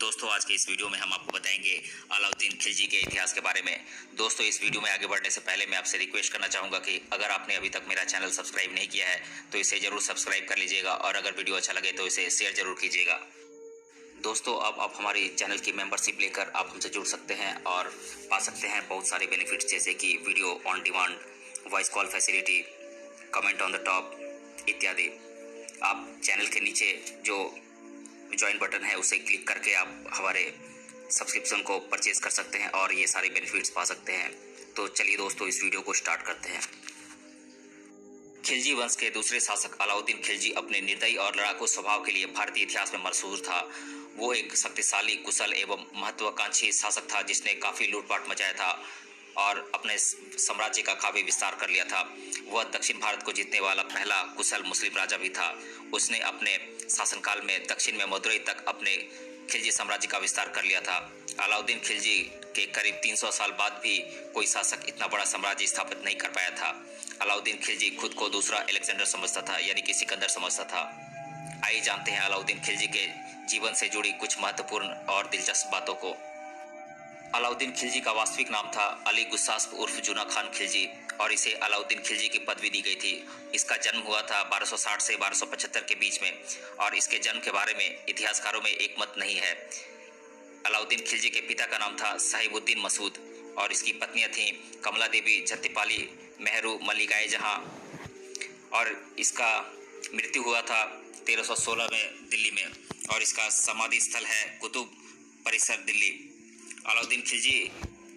दोस्तों आज के इस वीडियो में हम आपको बताएंगे अलाउद्दीन खिलजी के इतिहास के बारे में। दोस्तों इस वीडियो में आगे बढ़ने से पहले मैं आपसे रिक्वेस्ट करना चाहूँगा कि अगर आपने अभी तक मेरा चैनल सब्सक्राइब नहीं किया है तो इसे ज़रूर सब्सक्राइब कर लीजिएगा और अगर वीडियो अच्छा लगे तो इसे शेयर जरूर कीजिएगा। दोस्तों अब आप हमारी चैनल की मेंबरशिप लेकर आप हमसे जुड़ सकते हैं और पा सकते हैं बहुत सारे बेनिफिट्स जैसे कि video on demand, voice call facility, comment on the top इत्यादि। आप चैनल के नीचे जो ज्वाइन बटन है उसे क्लिक करके आप हमारे सब्सक्रिप्शन को परचेज कर सकते हैं और ये सारे बेनिफिट्स पा सकते हैं। तो चलिए दोस्तों इस वीडियो को स्टार्ट करते हैं। खिलजी वंश के दूसरे शासक अलाउद्दीन खिलजी अपने निर्दयी और लड़ाकू स्वभाव के लिए भारतीय इतिहास में मशहूर था। वो एक शक्तिशाली, कुशल एवं महत्वाकांक्षी शासक था जिसने काफी लूटपाट मचाया था और अपने साम्राज्य का काफी विस्तार कर लिया था। वह दक्षिण भारत को जीतने वाला पहला कुशल मुस्लिम राजा भी था। उसने अपने शासनकाल में दक्षिण में मदुरई तक अपने खिलजी साम्राज्य का विस्तार कर लिया था। अलाउद्दीन खिलजी के करीब 300 साल बाद भी कोई शासक इतना बड़ा साम्राज्य स्थापित नहीं कर पाया था। अलाउद्दीन खिलजी खुद को दूसरा अलेक्जेंडर समझता था, यानी कि सिकंदर समझता था। आइए जानते हैं अलाउद्दीन खिलजी के जीवन से जुड़ी कुछ महत्वपूर्ण और दिलचस्प बातों को। अलाउद्दीन खिलजी का वास्तविक नाम था अली गुस्सास्प उर्फ जूना खान खिलजी और इसे अलाउद्दीन खिलजी की पदवी दी गई थी। इसका जन्म हुआ था 1260 से 1275 के बीच में और इसके जन्म के बारे में इतिहासकारों में एक मत नहीं है। अलाउद्दीन खिलजी के पिता का नाम था साहिबुद्दीन मसूद और इसकी पत्नियां थीं कमला देवी, झत्तीपाली, मेहरू, मल्लिकाए जहां और इसका मृत्यु हुआ था 1316 में दिल्ली में और इसका समाधि स्थल है कुतुब परिसर दिल्ली। अलाउद्दीन खिलजी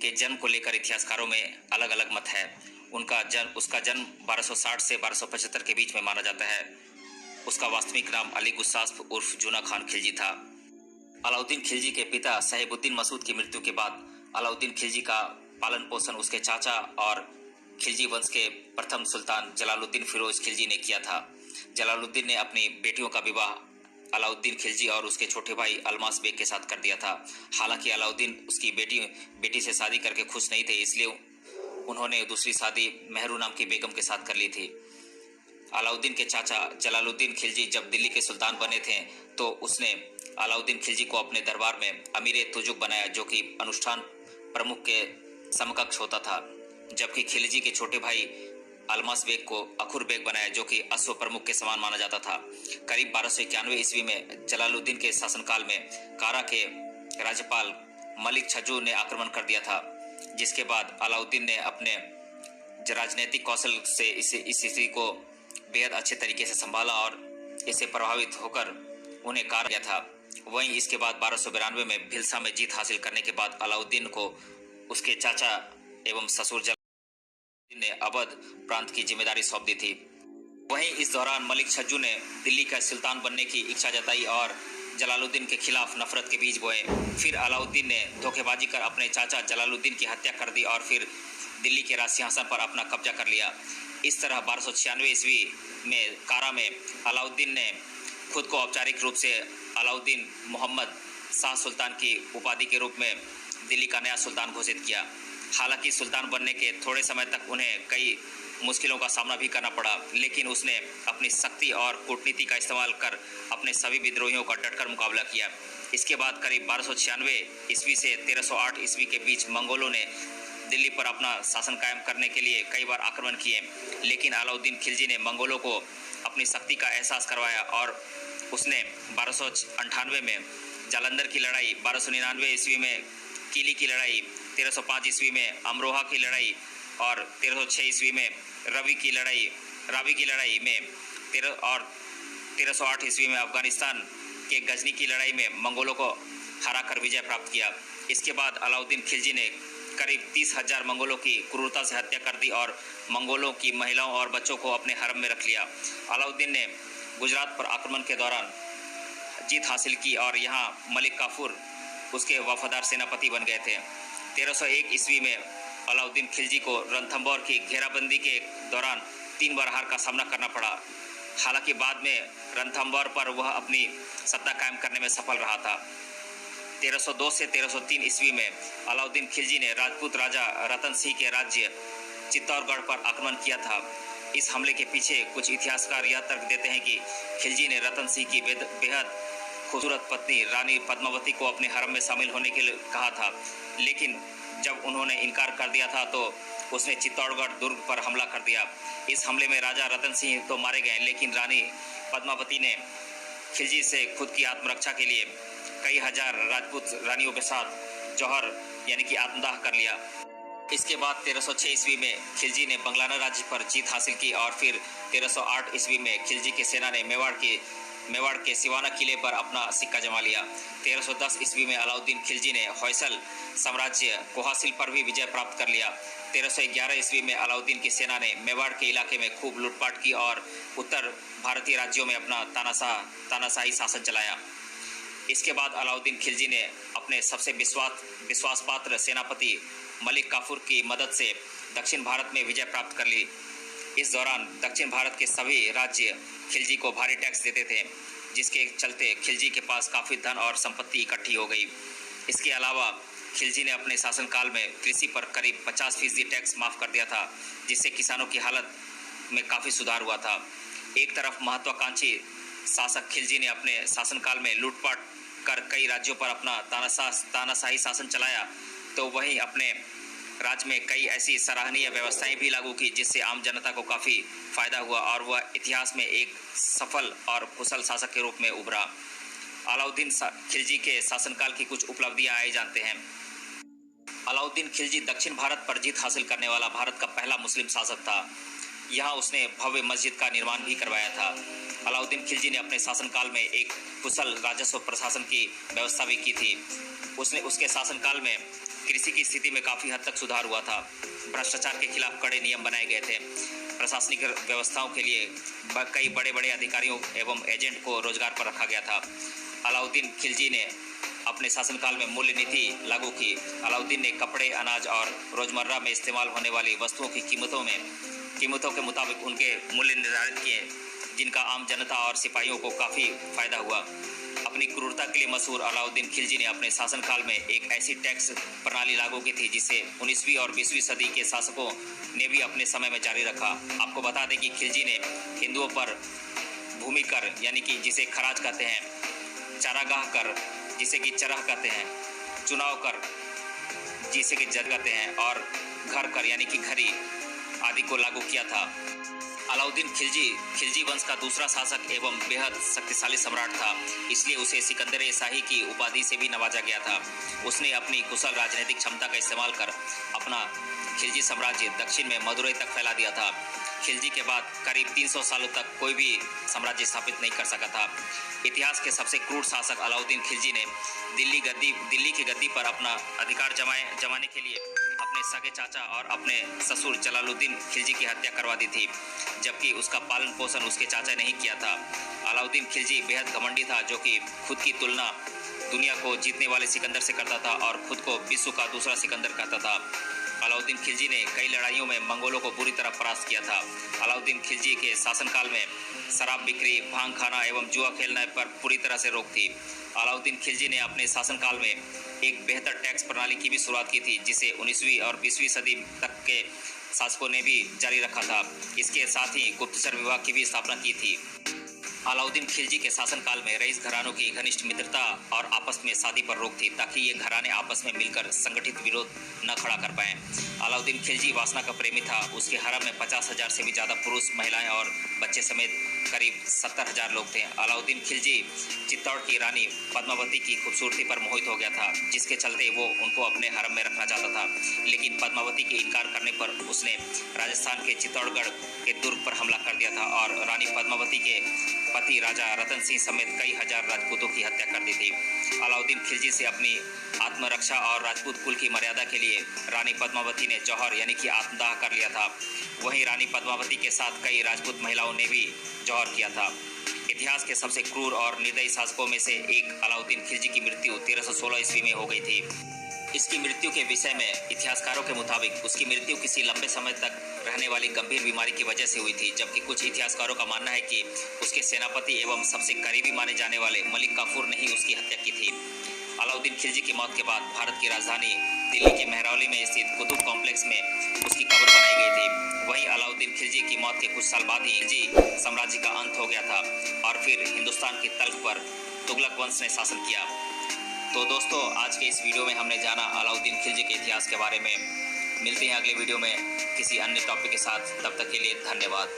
के जन्म को लेकर इतिहासकारों में अलग अलग मत है। उसका जन्म 1260 से 1275 के बीच में माना जाता है। उसका वास्तविक नाम अली गुस्सास्प उर्फ जूना खान खिलजी था। अलाउद्दीन खिलजी के पिता साहिबुद्दीन मसूद की मृत्यु के बाद अलाउद्दीन खिलजी का पालन पोषण उसके चाचा और खिलजी वंश के प्रथम सुल्तान जलालुद्दीन फिरोज खिलजी ने किया था। जलालुद्दीन ने अपनी बेटियों का विवाह अलाउद्दीन खिलजी और उसके छोटे भाई अल्मास बेग के साथ कर दिया था। हालांकि अलाउद्दीन उसकी बेटी से शादी करके खुश नहीं थे, इसलिए उन्होंने दूसरी शादी मेहरू नाम की बेगम के साथ कर ली थी। अलाउद्दीन के चाचा जलालुद्दीन खिलजी जब दिल्ली के सुल्तान बने थे तो उसने अलाउद्दीन खिलजी को अपने दरबार में अमीर तुजुक बनाया, जो कि अनुष्ठान प्रमुख के समकक्ष होता था, जबकि खिलजी के छोटे भाई अल्मास बेग को अखुर बेग बनाया, जो कि अश्व प्रमुख के समान माना जाता था। करीब 1291 ईस्वी में जलालुद्दीन के शासनकाल में कारा के राज्यपाल मलिक छज्जू ने आक्रमण कर दिया था, जिसके बाद अलाउद्दीन ने अपने राजनीतिक कौशल से इस स्थिति को बेहद अच्छे तरीके से संभाला और इससे प्रभावित होकर उन्हें कारा गया था। वहीं इसके बाद 1292 में भिलसा में जीत हासिल करने के बाद अलाउद्दीन को उसके चाचा एवं ससुर ने अवध प्रांत की जिम्मेदारी सौंप दी थी। वहीं इस दौरान मलिक छज्जू ने दिल्ली का सुल्तान बनने की इच्छा जताई और जलालुद्दीन के खिलाफ नफरत के बीज बोए। फिर अलाउद्दीन ने धोखेबाजी कर अपने चाचा जलालुद्दीन की हत्या कर दी और फिर दिल्ली के राज सिंहासन पर अपना कब्जा कर लिया। इस तरह 1296 ईस्वी में कारा में अलाउद्दीन ने खुद को औपचारिक रूप से अलाउद्दीन मोहम्मद शाह सुल्तान की उपाधि के रूप में दिल्ली का नया सुल्तान घोषित किया। हालांकि सुल्तान बनने के थोड़े समय तक उन्हें कई मुश्किलों का सामना भी करना पड़ा, लेकिन उसने अपनी शक्ति और कूटनीति का इस्तेमाल कर अपने सभी विद्रोहियों का डटकर मुकाबला किया। इसके बाद करीब 1296 ईस्वी से 1308 ईस्वी के बीच मंगोलों ने दिल्ली पर अपना शासन कायम करने के लिए कई बार आक्रमण किए, लेकिन अलाउद्दीन खिलजी ने मंगोलों को अपनी शक्ति का एहसास करवाया और उसने 1298 में जालंधर की लड़ाई, 1299 ईस्वी में किली की लड़ाई, 1305 ईस्वी में अमरोहा की लड़ाई और 1306 ईस्वी में रावी की लड़ाई में 1308 ईस्वी में अफगानिस्तान के गजनी की लड़ाई में मंगोलों को हराकर विजय प्राप्त किया। इसके बाद अलाउद्दीन खिलजी ने करीब 30,000 मंगोलों की क्रूरता से हत्या कर दी और मंगोलों की महिलाओं और बच्चों को अपने हरम में रख लिया। अलाउद्दीन ने गुजरात पर आक्रमण के दौरान जीत हासिल की और यहाँ मलिक काफूर उसके वफादार सेनापति बन गए थे। 1301 ईस्वी में अलाउद्दीन खिलजी को रणथंबोर की घेराबंदी के दौरान 3 बार हार का सामना करना पड़ा। हालांकि बाद में रणथंबोर पर वह अपनी सत्ता कायम करने में सफल रहा था। 1302 से 1303 ईस्वी में अलाउद्दीन खिलजी ने राजपूत राजा रतन सिंह के राज्य चित्तौड़गढ़ पर आक्रमण किया था। इस हमले के पीछे कुछ इतिहासकार यह तर्क देते हैं कि खिलजी ने रतन सिंह की बेहद खूबसूरत पत्नी रानी पद्मावती को अपने हरम में शामिल होने के लिए कहा था, लेकिन जब उन्होंने इनकार कर दिया था तो उसने चित्तौड़गढ़ दुर्ग पर हमला कर दिया। इस हमले में राजा रतन सिंह तो मारे गए, लेकिन रानी पद्मावती ने खिलजी से खुद की आत्मरक्षा के लिए कई हजार राजपूत रानियों के साथ जौहर यानी कि आत्मदाह कर लिया। इसके बाद 1306 ईस्वी में खिलजी ने बंगलाना राज्य पर जीत हासिल की और फिर 1308 ईस्वी में खिलजी की सेना ने मेवाड़ के सिवाना किले पर अपना सिक्का जमा लिया। 1310 ईस्वी में अलाउद्दीन खिलजी ने होयसल साम्राज्य को हासिल पर भी विजय प्राप्त कर लिया। 1311 ईस्वी में अलाउद्दीन की सेना ने मेवाड़ के इलाके में खूब लूटपाट की और उत्तर भारतीय राज्यों में अपना तानाशाही शासन चलाया। इसके बाद अलाउद्दीन खिलजी ने अपने सबसे विश्वासपात्र सेनापति मलिक काफूर की मदद से दक्षिण भारत में विजय प्राप्त कर ली। इस दौरान दक्षिण भारत के सभी राज्य खिलजी को भारी टैक्स देते थे, जिसके चलते खिलजी के पास काफ़ी धन और संपत्ति इकट्ठी हो गई। इसके अलावा खिलजी ने अपने शासनकाल में कृषि पर करीब 50% टैक्स माफ़ कर दिया था, जिससे किसानों की हालत में काफ़ी सुधार हुआ था। एक तरफ महत्वाकांक्षी शासक खिलजी ने अपने शासनकाल में लूटपाट कर कई राज्यों पर अपना तानाशाही शासन चलाया, तो वहीं अपने राज्य में कई ऐसी सराहनीय व्यवस्थाएं भी लागू की जिससे आम जनता को काफ़ी फायदा हुआ और वह इतिहास में एक सफल और कुशल शासक के रूप में उभरा। अलाउद्दीन खिलजी के शासनकाल की कुछ उपलब्धियां आए जानते हैं। अलाउद्दीन खिलजी दक्षिण भारत पर जीत हासिल करने वाला भारत का पहला मुस्लिम शासक था। यहाँ उसने भव्य मस्जिद का निर्माण भी करवाया था। अलाउद्दीन खिलजी ने अपने शासनकाल में एक कुशल राजस्व प्रशासन की व्यवस्था भी की थी। उसके शासनकाल में कृषि की स्थिति में काफ़ी हद तक सुधार हुआ था। भ्रष्टाचार के खिलाफ कड़े नियम बनाए गए थे। प्रशासनिक व्यवस्थाओं के लिए कई बड़े बड़े अधिकारियों एवं एजेंट को रोजगार पर रखा गया था। अलाउद्दीन खिलजी ने अपने शासनकाल में मूल्य नीति लागू की। अलाउद्दीन ने कपड़े, अनाज और रोजमर्रा में इस्तेमाल होने वाली वस्तुओं की कीमतों के मुताबिक उनके मूल्य निर्धारित किए, जिनका आम जनता और सिपाहियों को काफ़ी फायदा हुआ। अपनी क्रूरता के लिए मशहूर अलाउद्दीन खिलजी ने अपने शासनकाल में एक ऐसी टैक्स प्रणाली लागू की थी जिसे 19वीं और 20वीं सदी के शासकों ने भी अपने समय में जारी रखा। आपको बता दें कि खिलजी ने हिंदुओं पर भूमि कर यानी कि जिसे खराज कहते हैं, चारागाह कर जिसे कि चरह कहते हैं, चुनाव कर जिसे कि जर कहते हैं और घर कर यानी कि घरी आदि को लागू किया था। अलाउद्दीन खिलजी वंश का दूसरा शासक एवं बेहद शक्तिशाली सम्राट था, इसलिए उसे सिकंदर शाही की उपाधि से भी नवाजा गया था। उसने अपनी कुशल राजनीतिक क्षमता का इस्तेमाल कर अपना खिलजी साम्राज्य दक्षिण में मदुरई तक फैला दिया था। खिलजी के बाद करीब 300 सालों तक कोई भी साम्राज्य स्थापित नहीं कर सका था। इतिहास के सबसे क्रूर शासक अलाउद्दीन खिलजी ने दिल्ली की गद्दी पर अपना अधिकार जमाने के लिए अपने सगे चाचा और अपने ससुर जलालुद्दीन खिलजी की हत्या करवा दी थी, जबकि उसका पालन पोषण उसके चाचा ने ही किया था। अलाउद्दीन खिलजी बेहद घमंडी था, जो कि खुद की तुलना दुनिया को जीतने वाले सिकंदर से करता था और खुद को विश्व का दूसरा सिकंदर कहता था। अलाउद्दीन खिलजी ने कई लड़ाइयों में मंगोलों को बुरी तरह परास्त किया था। अलाउद्दीन खिलजी के शासनकाल में शराब बिक्री, भांग खाना एवं जुआ खेलने पर पूरी तरह से रोक थी। अलाउद्दीन खिलजी ने अपने शासनकाल में एक बेहतर टैक्स प्रणाली की भी शुरुआत की थी, जिसे 19वीं और 20वीं सदी तक के शासकों ने भी जारी रखा था। इसके साथ ही गुप्तचर विभाग की भी स्थापना की थी। अलाउद्दीन खिलजी के शासनकाल में रईस घरानों की घनिष्ठ मित्रता और आपस में शादी पर रोक थी, ताकि ये घराने आपस में मिलकर संगठित विरोध न खड़ा कर पाएं। अलाउद्दीन खिलजी वासना का प्रेमी था। उसके हरम में 50,000 से भी ज़्यादा पुरुष, महिलाएं और बच्चे समेत करीब 70,000 लोग थे। अलाउद्दीन खिलजी चित्तौड़ की रानी पद्मावती की खूबसूरती पर मोहित हो गया था, जिसके चलते वो उनको अपने हरम में रखना चाहता था। लेकिन पद्मावती के इनकार करने पर उसने राजस्थान के चित्तौड़गढ़ के दुर्ग पर हमला कर दिया था और रानी पद्मावती के पति राजा रतन सिंह समेत कई हजार राजपूतों की हत्या कर दी थी। अलाउद्दीन खिलजी से अपनी आत्मरक्षा और राजपूत कुल की मर्यादा के लिए रानी पद्मावती ने जौहर यानी कि आत्मदाह कर लिया था। वहीं रानी पद्मावती के साथ कई राजपूत महिलाओं ने भी जौहर किया था। इतिहास के सबसे क्रूर और निर्दयी शासकों में से एक अलाउद्दीन खिलजी की मृत्यु 1316 ईस्वी में हो गई थी। इसकी मृत्यु के विषय में इतिहासकारों के मुताबिक उसकी मृत्यु किसी लंबे समय तक रहने वाली गंभीर बीमारी की वजह से हुई थी, जबकि कुछ इतिहासकारों का मानना है कि उसके सेनापति एवं सबसे करीबी माने जाने वाले मलिक काफूर ने ही उसकी हत्या की थी। अलाउद्दीन खिलजी की मौत के बाद भारत की राजधानी दिल्ली के मेहरौली में स्थित कुतुब कॉम्प्लेक्स में उसकी कब्र बनाई गई थी। वहीं अलाउद्दीन खिलजी की मौत के कुछ साल बाद ही खिलजी साम्राज्य का अंत हो गया था और फिर हिंदुस्तान की तर्ज पर तुगलक वंश ने शासन किया। तो दोस्तों, आज के इस वीडियो में हमने जाना अलाउद्दीन खिलजी के इतिहास के बारे में। मिलते हैं अगले वीडियो में किसी अन्य टॉपिक के साथ। तब तक के लिए धन्यवाद।